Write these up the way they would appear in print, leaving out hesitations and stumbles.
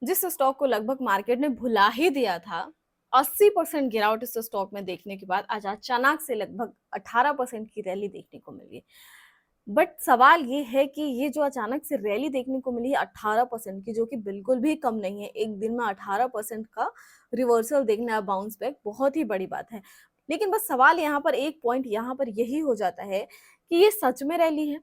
जिस स्टॉक को लगभग मार्केट ने भुला ही दिया था, 80% गिरावट इस स्टॉक में देखने के बाद आज अचानक से लगभग 18% की रैली देखने को मिली। बट सवाल ये है कि ये जो अचानक से रैली देखने को मिली है 18% की, जो कि बिल्कुल भी कम नहीं है। एक दिन में 18% का रिवर्सल देखना, बाउंस बैक, बहुत ही बड़ी बात है। लेकिन बस सवाल यहाँ पर एक पॉइंट यहाँ पर यही हो जाता है कि ये सच में रैली है,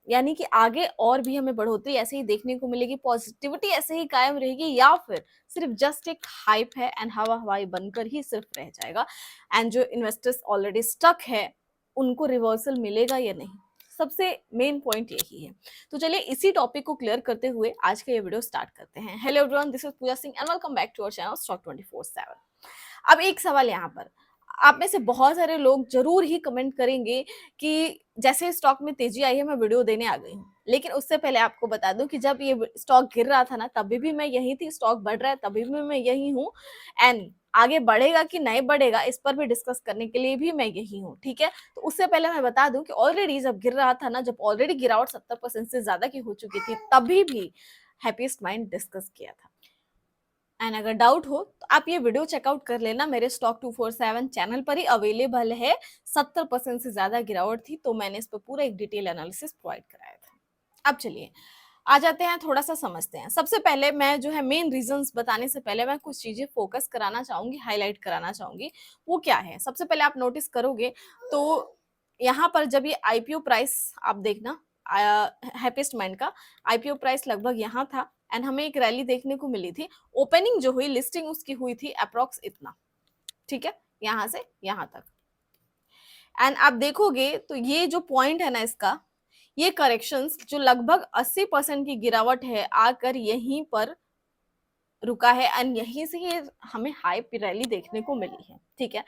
यानी कि आगे और भी हमें बढ़ोतरी ऐसे ही देखने को मिलेगी, पॉजिटिविटी ऐसे ही कायम रहेगी, या फिर सिर्फ जस्ट एक हाइप है एंड हवा हवाई बनकर ही सिर्फ रह जाएगा, एंड जो इन्वेस्टर्स ऑलरेडी स्टक है उनको रिवर्सल मिलेगा या नहीं। सबसे मेन पॉइंट यही है। तो चलिए इसी टॉपिक को क्लियर करते हुए आज का ये वीडियो स्टार्ट करते हैं। Hello everyone, this is Pooja Singh and welcome back to our channel stock 24/7। अब एक सवाल यहाँ पर, आप में से बहुत सारे लोग जरूर ही कमेंट करेंगे कि जैसे स्टॉक में तेजी आई है मैं वीडियो देने आ गई हूँ। लेकिन उससे पहले आपको बता दूं कि जब ये स्टॉक गिर रहा था ना, तभी भी मैं यही थी, स्टॉक बढ़ रहा है तभी भी मैं यही हूँ, एंड आगे बढ़ेगा कि नहीं बढ़ेगा इस पर भी डिस्कस करने के लिए भी मैं यही हूँ। ठीक है, तो उससे पहले मैं बता दूं कि ऑलरेडी जब गिर रहा था ना, जब ऑलरेडी गिरावट 70% से ज्यादा की हो चुकी थी, तभी भी हैप्पीएस्ट माइंड डिस्कस किया था। एंड अगर डाउट हो तो आप ये वीडियो चेकआउट कर लेना, मेरे स्टॉक 247 चैनल पर ही अवेलेबल है। 70% से ज्यादा गिरावट थी तो मैंने इस पर पूरा एक डिटेल एनालिसिस प्रोवाइड कराया था। अब चलिए आ जाते हैं, थोड़ा सा समझते हैं। सबसे पहले मैं जो है मेन रीजंस बताने से पहले मैं कुछ चीजें फोकस कराना चाहूंगी, हाईलाइट कराना चाहूंगी। वो क्या है? सबसे पहले आप नोटिस करोगे तो यहाँ पर जब ये आईपीओ प्राइस आप देखना, हैप्पीएस्ट माइंड का आईपीओ प्राइस लगभग यहाँ था एंड हमें एक रैली देखने को मिली थी। ओपनिंग जो हुई, लिस्टिंग उसकी हुई थी अप्रोक्स इतना, ठीक है, यहां से यहां तक। एंड आप देखोगे तो ये जो पॉइंट है ना इसका, ये करेक्शंस जो लगभग 80% की गिरावट है आकर यहीं पर रुका है एंड यहीं से ही हमें हाई रैली देखने को मिली है। ठीक है,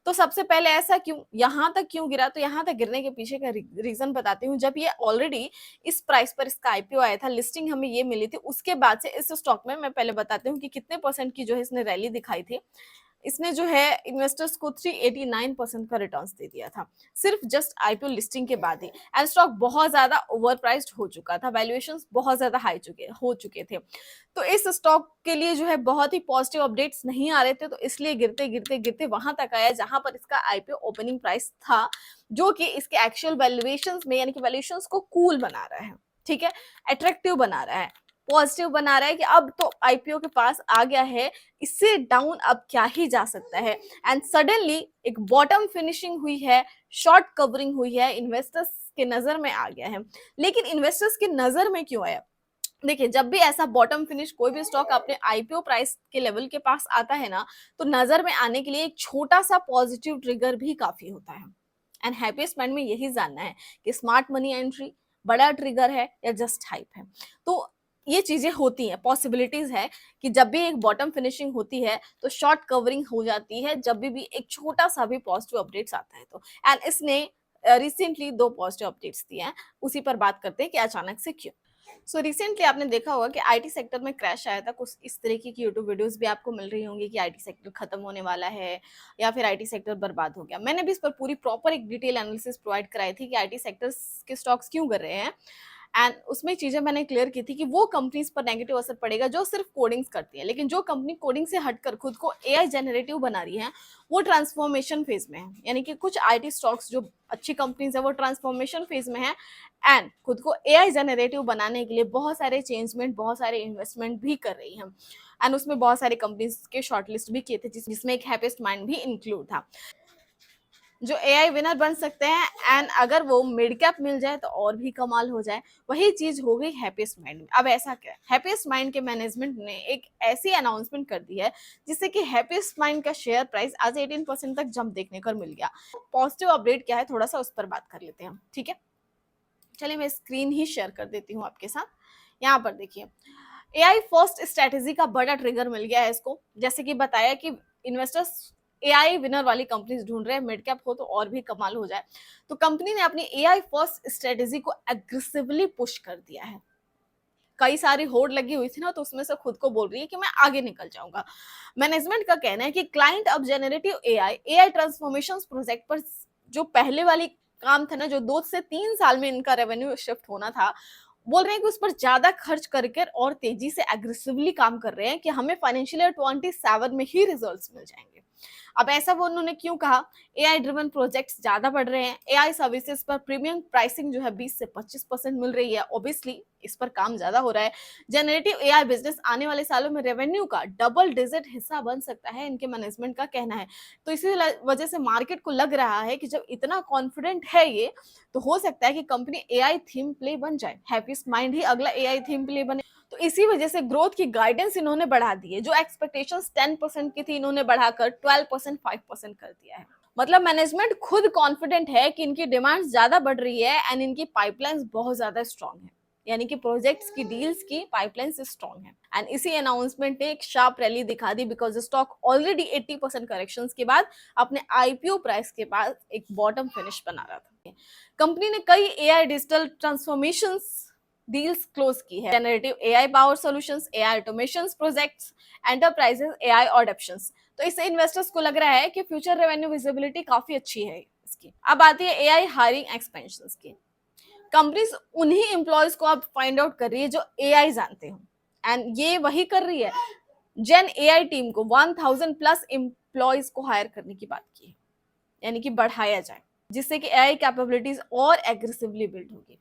तो सबसे पहले ऐसा क्यों, यहां तक क्यों गिरा? तो यहां तक गिरने के पीछे का रीजन बताती हूँ। जब ये ऑलरेडी इस प्राइस पर इसका आईपीओ आया था, लिस्टिंग हमें ये मिली थी, उसके बाद से इस स्टॉक में मैं पहले बताती हूँ कि कितने परसेंट की जो है इसने रैली दिखाई थी। इसने जो है इन्वेस्टर्स को 389% का रिटर्न्स दे दिया था, सिर्फ जस्ट आईपीओ लिस्टिंग के बाद ही। एंड स्टॉक बहुत ज्यादा ओवर प्राइस्ड हो चुका था, वैल्यूएशंस बहुत ज्यादा हाई हो चुके थे। तो इस स्टॉक के लिए जो है बहुत ही पॉजिटिव अपडेट्स नहीं आ रहे थे, तो इसलिए गिरते गिरते गिरते वहां तक आया जहां पर इसका आईपीओ ओपनिंग प्राइस था, जो कि इसके एक्चुअल वैल्यूएशंस में, यानी कि वैल्यूएशंस को कूल बना रहा है। ठीक है, अट्रैक्टिव बना रहा है, पॉजिटिव बना रहा है कि अब तो आईपीओ के पास आ गया है, इससे डाउन अब क्या ही जा सकता है। एंड सडनली एक बॉटम फिनिशिंग हुई है, शॉर्ट कवरिंग हुई है, इन्वेस्टर्स के नजर में आ गया है। लेकिन इन्वेस्टर्स के नजर में क्यों आया? देखिए, जब भी ऐसा बॉटम फिनिश कोई भी स्टॉक अपने आईपीओ प्राइस के लेवल के पास आता है ना, तो नजर में आने के लिए एक छोटा सा पॉजिटिव ट्रिगर भी काफी होता है। एंड हैप्पीएस्ट माइंड में यही जानना है कि स्मार्ट मनी एंट्री बड़ा ट्रिगर है या जस्ट हाइप है। तो ये चीजें होती हैं, पॉसिबिलिटीज है कि जब भी एक बॉटम फिनिशिंग होती है तो शॉर्ट कवरिंग हो जाती है, जब भी एक छोटा सा भी पॉजिटिव अपडेट्स आता है तो। एंड इसने रिसेंटली दो पॉजिटिव अपडेट्स दिए हैं, उसी पर बात करते हैं कि अचानक से क्यों। सो रिसेंटली आपने देखा होगा कि आईटी सेक्टर में क्रैश आया था, कुछ इस तरीके की यूट्यूब वीडियोस भी आपको मिल रही होंगी कि आईटी सेक्टर खत्म होने वाला है या फिर आईटी सेक्टर बर्बाद हो गया। मैंने भी इस पर पूरी प्रॉपर एक डिटेल एनालिसिस प्रोवाइड कराई थी कि आईटी सेक्टर्स के स्टॉक्स क्यों गिर रहे हैं। एंड उसमें चीजें मैंने क्लियर की थी कि वो कंपनीज पर नेगेटिव असर पड़ेगा जो सिर्फ कोडिंग्स करती है, लेकिन जो कंपनी कोडिंग से हटकर खुद को एआई जनरेटिव बना रही है वो ट्रांसफॉर्मेशन फेज में है। यानी कि कुछ आईटी स्टॉक्स जो अच्छी कंपनीज है वो ट्रांसफॉर्मेशन फेज में है एंड खुद को एआई जनरेटिव बनाने के लिए बहुत सारे चेंजमेंट, बहुत सारे इन्वेस्टमेंट भी कर रही हैं। एंड उसमें बहुत सारे कंपनीज के शॉर्टलिस्ट भी किए थे जिसमें एक हैप्पीएस्ट माइंड भी इंक्लूड था, जो एआई विनर बन सकते हैं। एंड अगर वो मिड कैप मिल जाए तो और भी कमाल हो जाए। वही चीज हो गई हैप्पीएस्ट माइंड में। अब ऐसा क्या, हैप्पीएस्ट माइंड के मैनेजमेंट ने एक ऐसी अनाउंसमेंट कर दी है जिससे कि हैप्पीएस्ट माइंड का शेयर प्राइस आज 18% तक जंप देखने को मिल गया। पॉजिटिव अपडेट क्या है, थोड़ा सा उस पर बात कर लेते हैं। ठीक है, चलिए मैं स्क्रीन ही शेयर कर देती हूँ आपके साथ। यहाँ पर देखिए, एआई फर्स्ट स्ट्रेटेजी का बड़ा ट्रिगर मिल गया है इसको। जैसे कि बताया कि इन्वेस्टर्स एआई विनर वाली कंपनीज ढूंढ रहे हैं, मिड कैप हो तो और भी कमाल हो जाए। तो कंपनी ने अपनी एआई फर्स्ट स्ट्रेटेजी को एग्रेसिवली पुश कर दिया है। कई सारी होड़ लगी हुई थी ना, तो उसमें से खुद को बोल रही है कि मैं आगे निकल जाऊंगा। मैनेजमेंट का कहना है कि क्लाइंट अब जेनरेटिव एआई ट्रांसफॉर्मेशन प्रोजेक्ट पर जो पहले वाली काम था ना, जो 2 से 3 साल में इनका रेवेन्यू शिफ्ट होना था, बोल रहे हैं कि उस पर ज्यादा खर्च करके और तेजी से एग्रेसिवली काम कर रहे हैं कि हमें फाइनेंशियल ईयर 27 में ही रिजल्ट्स मिल जाएंगे। अब ऐसा वो उन्होंने क्यों कहा? एआई ड्रिवन प्रोजेक्ट्स ज्यादा बढ़ रहे हैं, एआई सर्विसेज पर प्रीमियम प्राइसिंग जो है 20 से 25% मिल रही है, ऑब्वियसली इस पर काम ज्यादा हो रहा है। जनरेटिव एआई बिजनेस आने वाले सालों में रेवेन्यू का डबल डिजिट हिस्सा बन सकता है, इनके मैनेजमेंट का कहना है। तो इसी वजह से मार्केट को लग रहा है कि जब इतना कॉन्फिडेंट है ये, तो हो सकता है कि कंपनी एआई थीम प्ले बन जाए, हैप्पीस्ट माइंड ही अगला एआई थीम प्ले बने। तो इसी वजह से ग्रोथ की गाइडेंस इन्होंने बढ़ा दी है, जो एक्सपेक्टेशंस 10% की थी इन्होंने बढ़ाकर 12% 5% कर दिया है। मतलब मैनेजमेंट खुद कॉन्फिडेंट है कि इनकी डिमांड ज्यादा बढ़ रही है एंड इनकी पाइपलाइंस बहुत ज्यादा स्ट्रांग है, यानी कि प्रोजेक्ट्स की डील्स की पाइपलाइंस स्ट्रांग है। एंड इसी अनाउंसमेंट ने एक शार्प रैली दिखा दी बिकॉज स्टॉक ऑलरेडी 80% करेक्शंस के बाद अपने आईपीओ प्राइस के बाद एक बॉटम फिनिश बना रहा था। कंपनी ने कई AI digital transformations deals close की है, generative AI power solutions, AI automation projects, enterprises AI adoptions. तो इससे इन्वेस्टर्स को लग रहा है कि फ्यूचर रेवेन्यू विजिबिलिटी काफी अच्छी है इसकी। अब आती है एआई हायरिंग एक्सपेंशन की। कंपनीज उन्हीं एम्प्लॉयज को अब फाइंड आउट कर रही है जो एआई जानते हो, एंड ये वही कर रही है। जेन एआई टीम को 1000 प्लस एम्प्लॉयज को हायर करने की बात की है, यानी कि बढ़ाया जाए, जिससे कि एआई कैपेबिलिटीज और एग्रेसिवली बिल्ड होगी।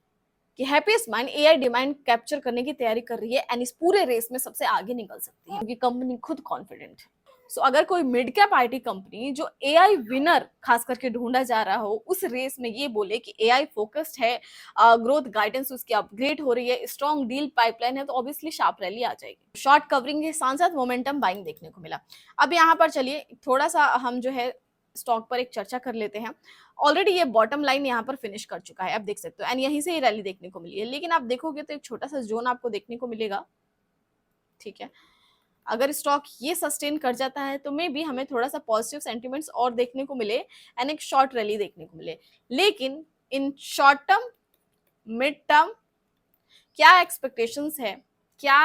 कि happiest mind AI demand capture करने की तैयारी कर रही है एंड इस पूरे रेस में सबसे आगे निकल सकती है, क्योंकि कंपनी खुद कॉन्फिडेंट है। सो अगर कोई मिड कैप आईटी कंपनी जो एआई विनर खास करके ढूंढा जा रहा हो उस रेस में ये बोले कि एआई फोकस्ड है, ग्रोथ गाइडेंस उसकी अपग्रेड हो रही है, स्ट्रॉन्ग डील पाइपलाइन है, तो ऑब्वियसली शार्प रैली आ जाएगी। शॉर्ट कवरिंग के साथ साथ मोमेंटम बाइंग देखने को मिला। अब यहाँ पर चलिए थोड़ा सा हम जो है स्टॉक पर एक चर्चा कर लेते हैं। ऑलरेडी ये बॉटम लाइन यहाँ पर फिनिश कर चुका है, आप देख सकते हो, एंड यहीं से ही रैली देखने को मिली है। लेकिन आप देखोगे तो एक छोटा सा जोन आपको देखने को मिलेगा, ठीक है। अगर स्टॉक ये सस्टेन कर जाता है तो मे बी हमें थोड़ा सा पॉजिटिव सेंटिमेंट्स और देखने को मिले एंड एक शॉर्ट रैली देखने को मिले। लेकिन in short term, mid term क्या एक्सपेक्टेशंस है, क्या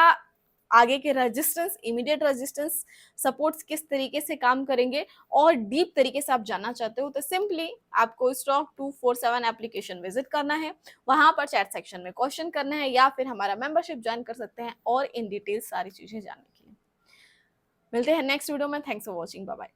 आगे के रेजिस्टेंस, इमीडिएट रेजिस्टेंस, सपोर्ट्स किस तरीके से काम करेंगे और डीप तरीके से आप जानना चाहते हो तो सिंपली आपको स्टॉक 247 एप्लीकेशन विजिट करना है, वहां पर चैट सेक्शन में क्वेश्चन करना है या फिर हमारा मेंबरशिप ज्वाइन कर सकते हैं और इन डिटेल सारी चीजें जानने के लिए। मिलते हैं नेक्स्ट वीडियो में। Thanks for watching, bye bye.